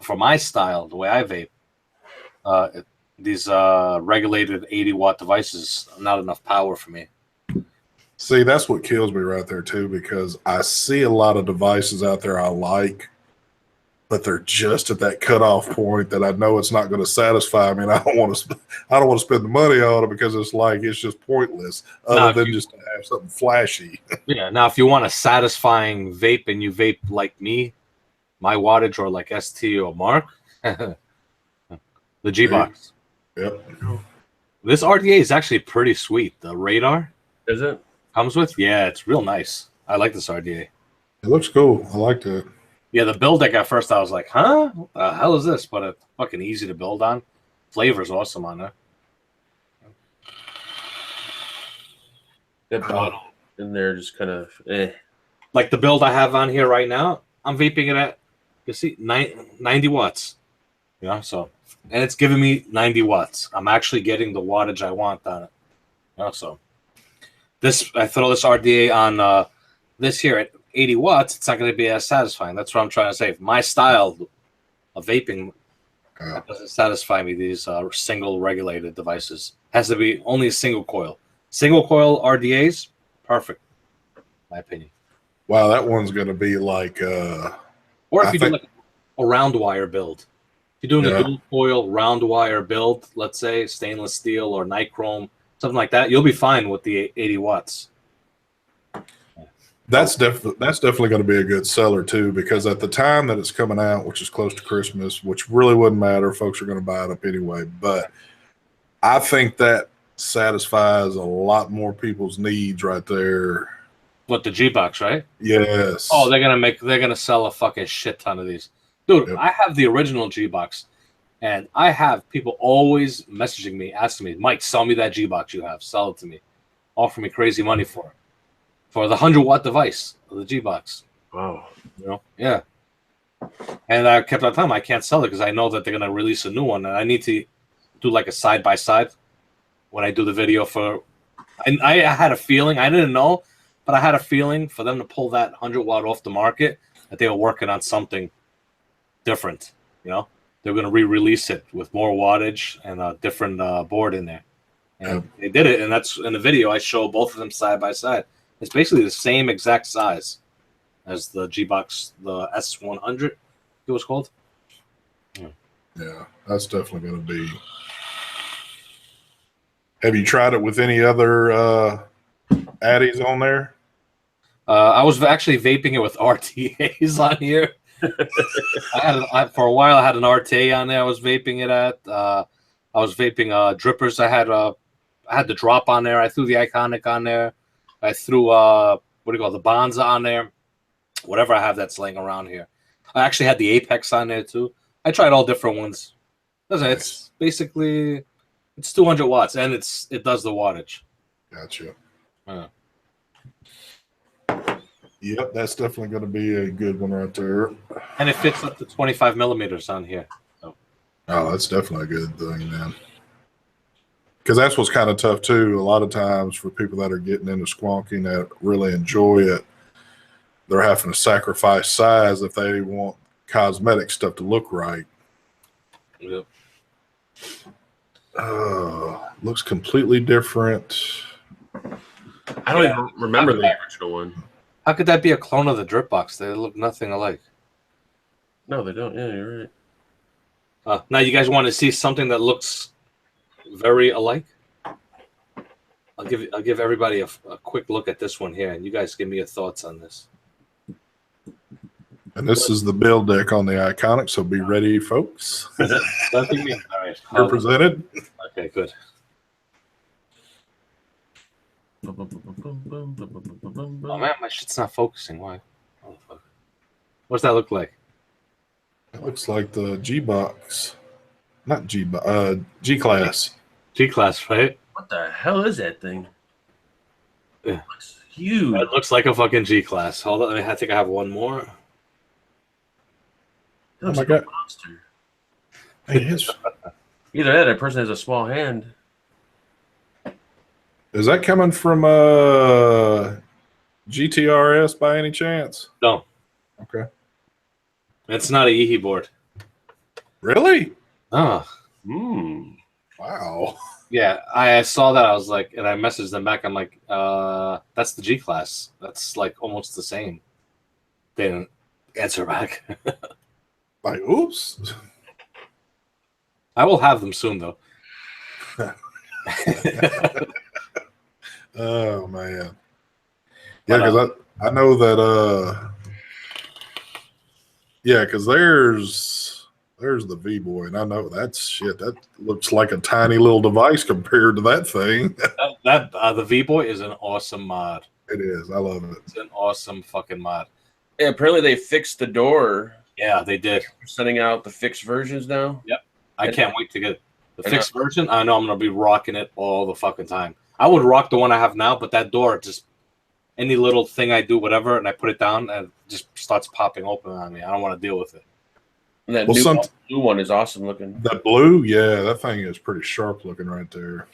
For my style, the way I vape, these regulated 80-watt devices are not enough power for me. See, that's what kills me right there too, because I see a lot of devices out there I like, but they're just at that cutoff point that I know it's not going to satisfy me, and I don't want to spend the money on it because it's just pointless, other than just to have something flashy. Yeah. Now, if you want a satisfying vape and you vape like me, my wattage or like ST or Mark, the G-Box. Yep. This RDA is actually pretty sweet. The radar Is it? comes with, yeah, it's real nice. I like this RDA. It looks cool. I liked it. Yeah, the build deck at first I was like, huh? What the hell is this? But it's fucking easy to build on. Flavor's awesome on there. That bottle in there just kind of Like the build I have on here right now, I'm vaping it at, you see, 90 watts. So, and it's giving me 90 watts. I'm actually getting the wattage I want on it. So, I throw this RDA on this here at 80 watts, it's not going to be as satisfying. That's what I'm trying to say. My style of vaping doesn't satisfy me. These single regulated devices has to be only a single coil. Single coil RDAs, perfect, in my opinion. Wow, that one's going to be like. Or if you do like a round wire build, if you're doing a dual coil round wire build, let's say stainless steel or nichrome, something like that, you'll be fine with the 80 watts. That's definitely going to be a good seller too, because at the time that it's coming out, which is close to Christmas, which really wouldn't matter, folks are going to buy it up anyway. But I think that satisfies a lot more people's needs right there. What, the G-Box, right? Yes. Oh, they're gonna sell a fucking shit ton of these, dude. Yep. I have the original G-Box, and I have people always messaging me, asking me, Mike, sell me that G-Box you have, sell it to me, offer me crazy money for it. For the 100-watt device of the G-Box. Wow. Yeah. And I kept on telling them I can't sell it because I know that they're going to release a new one. And I need to do like a side-by-side when I do the video for... And I had a feeling, I didn't know, but I had a feeling for them to pull that 100-watt off the market, that they were working on something different, They're they're going to re-release it with more wattage and a different board in there. And they did it, and that's in the video. I show both of them side by side. It's basically the same exact size as the G-Box, the S100. It was called. Yeah, that's definitely going to be. Have you tried it with any other addies on there? I was actually vaping it with RDAs on here. For a while, I had an RTA on there. I was vaping it at. I was vaping drippers. I had the drop on there. I threw the Iconic on there. I threw what do you call it, the Bonza on there. Whatever I have that's laying around here. I actually had the Apex on there too. I tried all different ones. It's basically 200 watts and it does the wattage. Gotcha. Yeah. Yep, that's definitely going to be a good one right there. And it fits up to 25 millimeters on here. So. Oh, that's definitely a good thing, man. Because that's what's kind of tough too. A lot of times for people that are getting into squonking that really enjoy it, they're having to sacrifice size if they want cosmetic stuff to look right. Yep. Looks completely different. I don't even remember the original one. How could that be a clone of the drip box? They look nothing alike. No, they don't. Yeah, you're right. Now you guys want to see something that looks very alike? I'll give everybody a quick look at this one here, and you guys give me your thoughts on this. And this is the build deck on the Iconic, so be ready, folks. Nothing new. All right. Represented. Okay, good. Oh man, my shit's not focusing. Why? Oh, fuck. What's that look like? It looks like the G-Box. Not G-Box, G-Class. G-Class, right? What the hell is that thing? Yeah. It looks huge. It looks like a fucking G-Class. Hold on, I think I have one more. Oh my God. Monster. Hey, his, Either that or that person has a small hand. is that coming from GTRS by any chance? No. Okay. It's not a Yeehee board. Really? Oh. Wow. Yeah, I saw that. I was like, and I messaged them back. I'm like, that's the G-Class. That's like almost the same. They didn't answer back. Like, oops. I will have them soon, though. Oh, man. Yeah, because I know that, yeah, because there's the V-Boy, and I know that looks like a tiny little device compared to that thing. The V-Boy is an awesome mod. It is. I love it. It's an awesome fucking mod. Yeah, apparently they fixed the door. Yeah, they did. They're sending out the fixed versions now. Yep. I can't wait to get the fixed version. I know I'm going to be rocking it all the fucking time. I would rock the one I have now, but that door, just any little thing I do, whatever, and I put it down, and it just starts popping open on me. I don't want to deal with it. And that blue one is awesome looking. That blue, yeah, that thing is pretty sharp looking right there.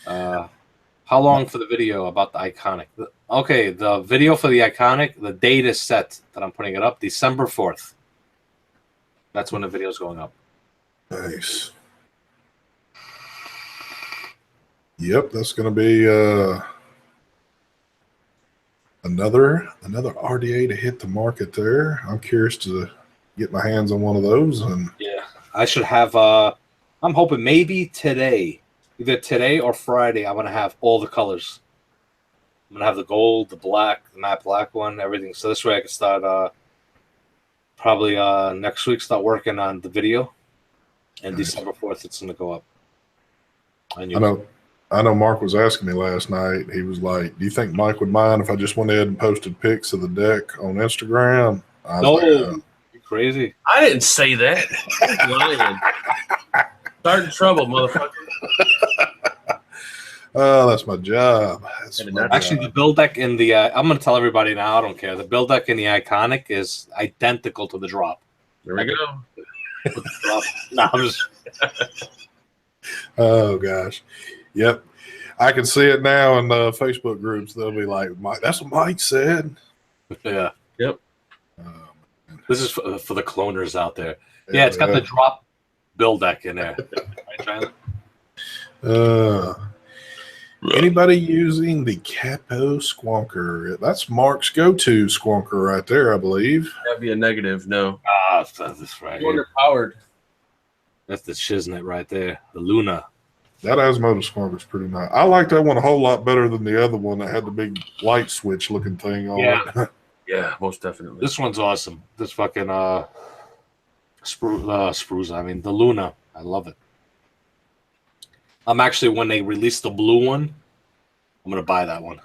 How long for the video about the Iconic? Okay, the video for the Iconic, the date is set that I'm putting it up, December 4th. That's when the video is going up. Nice. Yep, that's going to be another RDA to hit the market there. I'm curious to get my hands on one of those. And yeah, I should have. I'm hoping maybe today, either today or Friday, I'm going to have all the colors. I'm going to have the gold, the black, the matte black one, everything. So this way I can start probably next week, start working on the video. And nice. December 4th, it's going to go up. I know Mark was asking me last night. He was like, do you think Mike would mind if I just went ahead and posted pics of the deck on Instagram? No, you crazy. I didn't say that. Lying. Starting trouble, motherfucker. Oh, that's my job. Actually, the build deck in the I'm going to tell everybody now. I don't care. The build deck in the Iconic is identical to the drop. There we go. No, I'm just... Oh gosh, yep. I can see it now in the Facebook groups. They'll be like, "Mike, that's what Mike said." Yeah. Yep. This is for the cloners out there. Yeah, it's got the drop bill deck in there. Right, China? Anybody using the Capo Squonker? That's Mark's go-to Squonker right there, I believe. That'd be a negative. No. Ah, that's right. Underpowered. That's the shiznit right there. The Luna. That Osmotic Squonker is pretty nice. I like that one a whole lot better than the other one that had the big light switch looking thing on it. Yeah, most definitely. This one's awesome. This fucking spruce. I mean, the Luna. I love it. I'm actually, when they release the blue one, I'm gonna buy that one.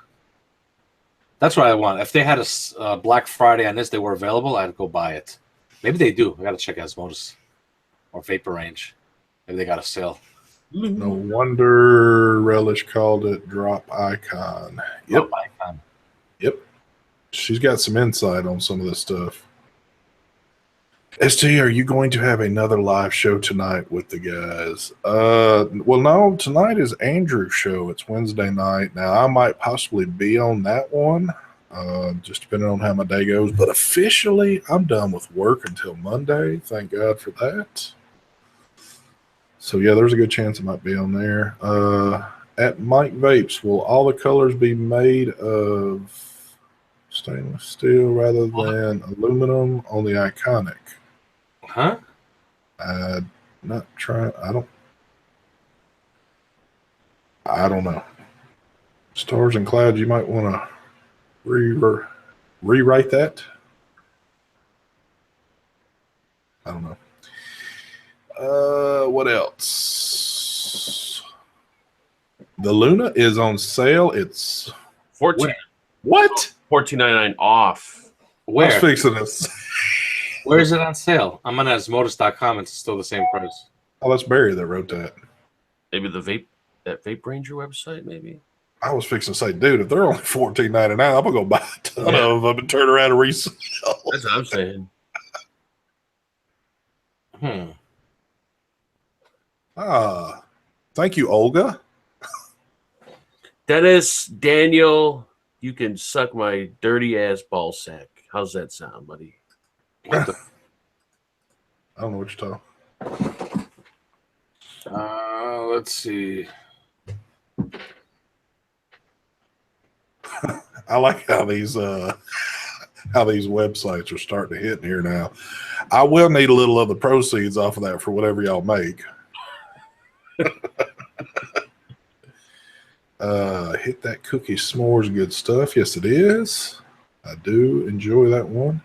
That's what I want. If they had a Black Friday on this, they were available, I'd go buy it. Maybe they do. I gotta check Osmosis or Vapor Range. Maybe they got a sale. No wonder Relish called it Drop Icon. Yep. Drop Icon. Yep. She's got some insight on some of this stuff. ST, are you going to have another live show tonight with the guys? Well, no, tonight is Andrew's show. It's Wednesday night. Now, I might possibly be on that one, just depending on how my day goes. But officially, I'm done with work until Monday. Thank God for that. So, yeah, there's a good chance I might be on there. At Mike Vapes, will all the colors be made of stainless steel rather than aluminum on the Iconic? Huh? Not trying. I don't know. Stars and Clouds, you might want to rewrite that. I don't know. What else? The Luna is on sale. It's 14. What? $14.99 off. Where? What's fixing this? Where is it on sale? I'm on Osmosis.com. It's still the same price. Oh, that's Barry that wrote that. Maybe that Vape Ranger website, maybe. I was fixing to say, dude, if they're only $14.99, I'm gonna go buy a ton of them and turn around and resell. That's what I'm saying. Thank you, Olga. Dennis, Daniel, you can suck my dirty ass ball sack. How's that sound, buddy? I don't know what you're talking. Let's see. I like how these websites are starting to hit here now. I will need a little of the proceeds off of that for whatever y'all make. Hit that cookie s'mores good stuff. Yes, it is. I do enjoy that one.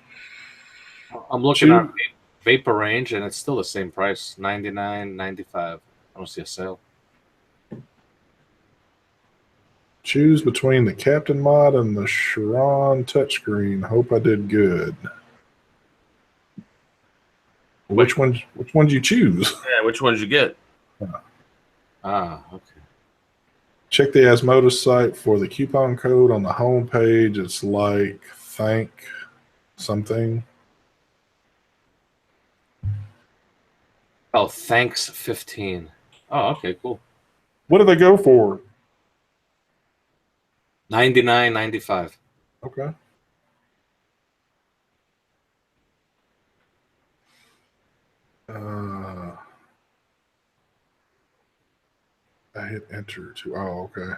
I'm looking at Vapor Range, and it's still the same price, $99.95. I don't see a sale. Choose between the Captain Mod and the Chiron touchscreen. Hope I did good. Which ones you choose? Yeah, which ones you get? Okay. Check the Osmosis site for the coupon code on the home page. It's like thank something. Oh, thanks 15. Oh, okay, cool. What do they go for? $99.95. Okay. I hit enter too. Oh, okay.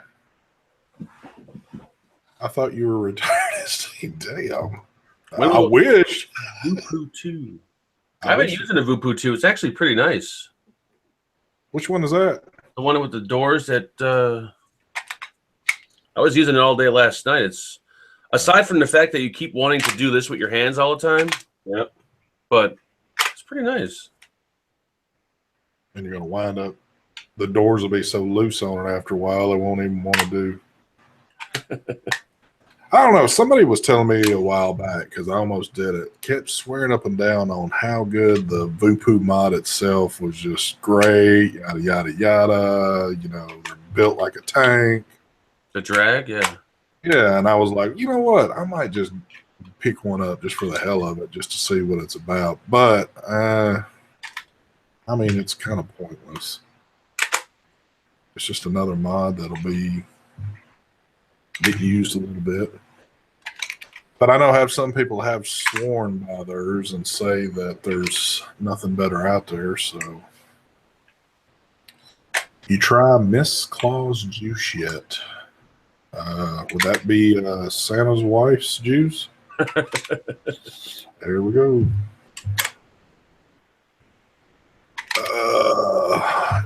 I thought you were retired. Damn. I wish. Voopoo 2. I've been using a Voopoo 2. It's actually pretty nice. Which one is that? The one with the doors that I was using it all day last night. It's aside from the fact that you keep wanting to do this with your hands all the time. Yep. But it's pretty nice. And you're going to wind up, the doors will be so loose on it after a while, they won't even want to do. I don't know. Somebody was telling me a while back, because I almost did it, kept swearing up and down on how good the Voopoo mod itself was, just great, yada, yada, yada. You know, they're built like a tank. The drag, yeah. Yeah, and I was like, you know what? I might just pick one up just for the hell of it, just to see what it's about. But, I mean, it's kind of pointless. It's just another mod that'll be get used a little bit. But I know have some people have sworn by theirs and say that there's nothing better out there. So you try Miss Claus juice yet? Would that be Santa's wife's juice? There we go.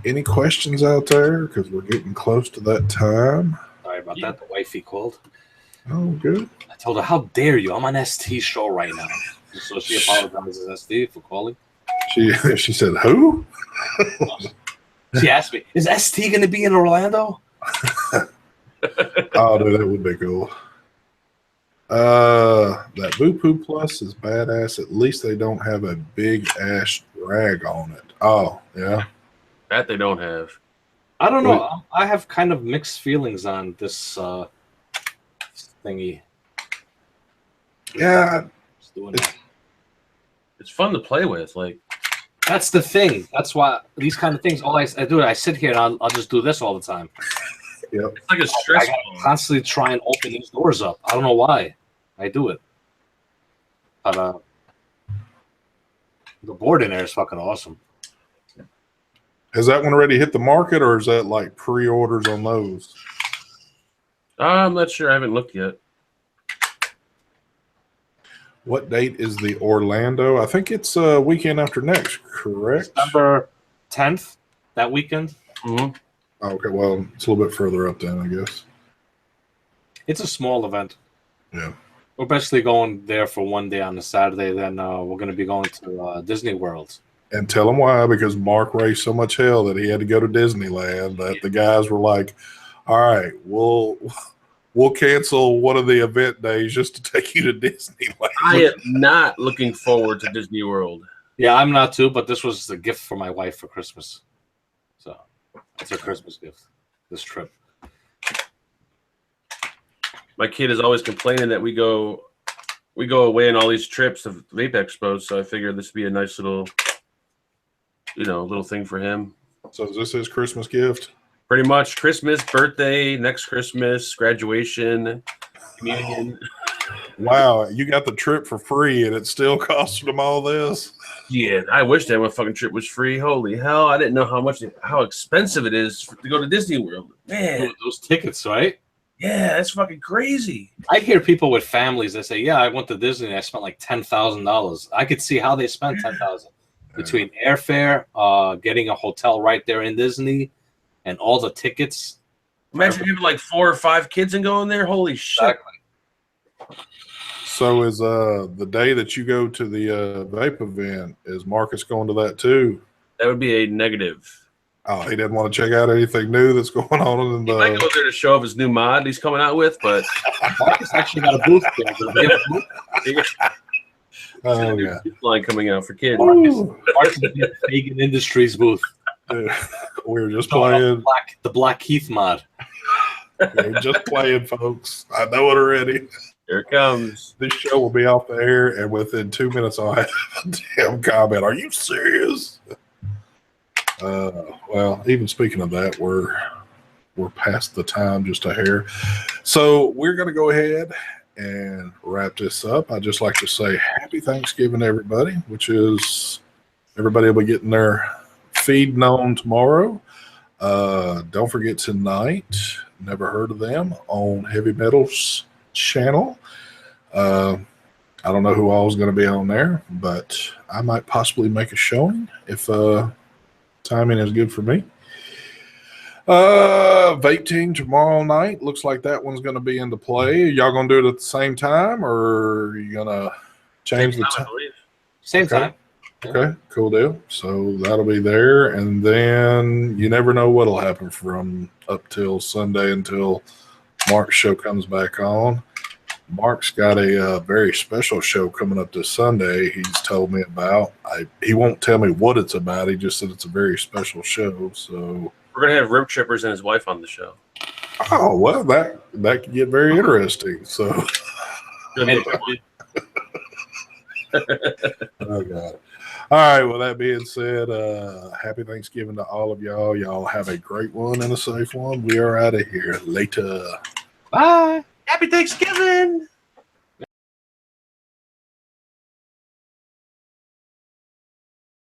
Any questions out there? Because we're getting close to that time. Sorry about that. The wifey called. Oh, good. I told her, "How dare you? I'm on ST show right now." So she apologizes to ST for calling. She said, "Who?" She asked me, "Is ST going to be in Orlando?" Oh, dude, that would be cool. That Boo Plus is badass. At least they don't have a big ass drag on it. Oh, yeah. That they don't have. I don't know. I have kind of mixed feelings on this thingy. Yeah. Just doing that. It's fun to play with. Like, that's the thing. That's why these kind of things. All I do, I sit here and I'll just do this all the time. Yep. It's like a stress. I constantly try and open these doors up. I don't know why I do it. But the board in there is fucking awesome. Has that one already hit the market, or is that like pre-orders on those? I'm not sure. I haven't looked yet. What date is the Orlando? I think it's weekend after next, correct? December 10th, that weekend. Mm-hmm. Okay, well, it's a little bit further up then, I guess. It's a small event. Yeah. We're basically going there for one day on the Saturday. Then we're going to be going to Disney World. And tell them why, because Mark raised so much hell that he had to go to Disneyland that the guys were like, all right, we'll cancel one of the event days just to take you to Disneyland. I am not looking forward to Disney World. Yeah, I'm not too, but this was a gift for my wife for Christmas. So it's a Christmas gift, this trip. My kid is always complaining that we go away on all these trips of vape expos, so I figured this would be a nice little thing for him. So is this his Christmas gift? Pretty much Christmas, birthday, next Christmas, graduation, communion. Wow, you got the trip for free and it still costed them all this? Yeah, I wish that my fucking trip was free. Holy hell, I didn't know how expensive it is to go to Disney World. Man, those tickets, right? Yeah, that's fucking crazy. I hear people with families that say, "Yeah, I went to Disney and I spent like $10,000." I could see how they spent $10,000 between airfare, getting a hotel right there in Disney, and all the tickets. Imagine having like 4 or 5 kids and going there. Holy shit! Exactly. So is the day that you go to the vape event, is Marcus going to that too? That would be a negative. Oh, he didn't want to check out anything new that's going on in the. He might go there to show off his new mod he's coming out with, but Marcus actually got a booth there. Oh yeah, line coming out for kids. Marcus at Pagan Industries booth. We were just playing The Black Keith mod. We were just playing, folks. I know it already. Here it comes. This show will be off the air, and within 2 minutes, I'll have a damn comment. Are you serious? Well, even speaking of that, we're past the time just a hair. So we're going to go ahead and wrap this up. I'd just like to say happy Thanksgiving, everybody, which is everybody will be getting their feed on tomorrow. Don't forget tonight, never heard of them, on Heavy Metal's channel. I don't know who all is going to be on there, but I might possibly make a showing if timing is good for me. Vape Team tomorrow night. Looks like that one's going to be into play. Y'all going to do it at the same time, or are you going to change the time? Same time. Okay, cool deal. So that'll be there. And then you never know what'll happen from up till Sunday until Mark's show comes back on. Mark's got a very special show coming up this Sunday he's told me about. He won't tell me what it's about. He just said it's a very special show. So we're going to have Rip Trippers and his wife on the show. Oh, well, that could get very interesting. So oh, God. All right. Well, that being said, happy Thanksgiving to all of y'all. Y'all have a great one and a safe one. We are out of here. Later. Bye. Happy Thanksgiving.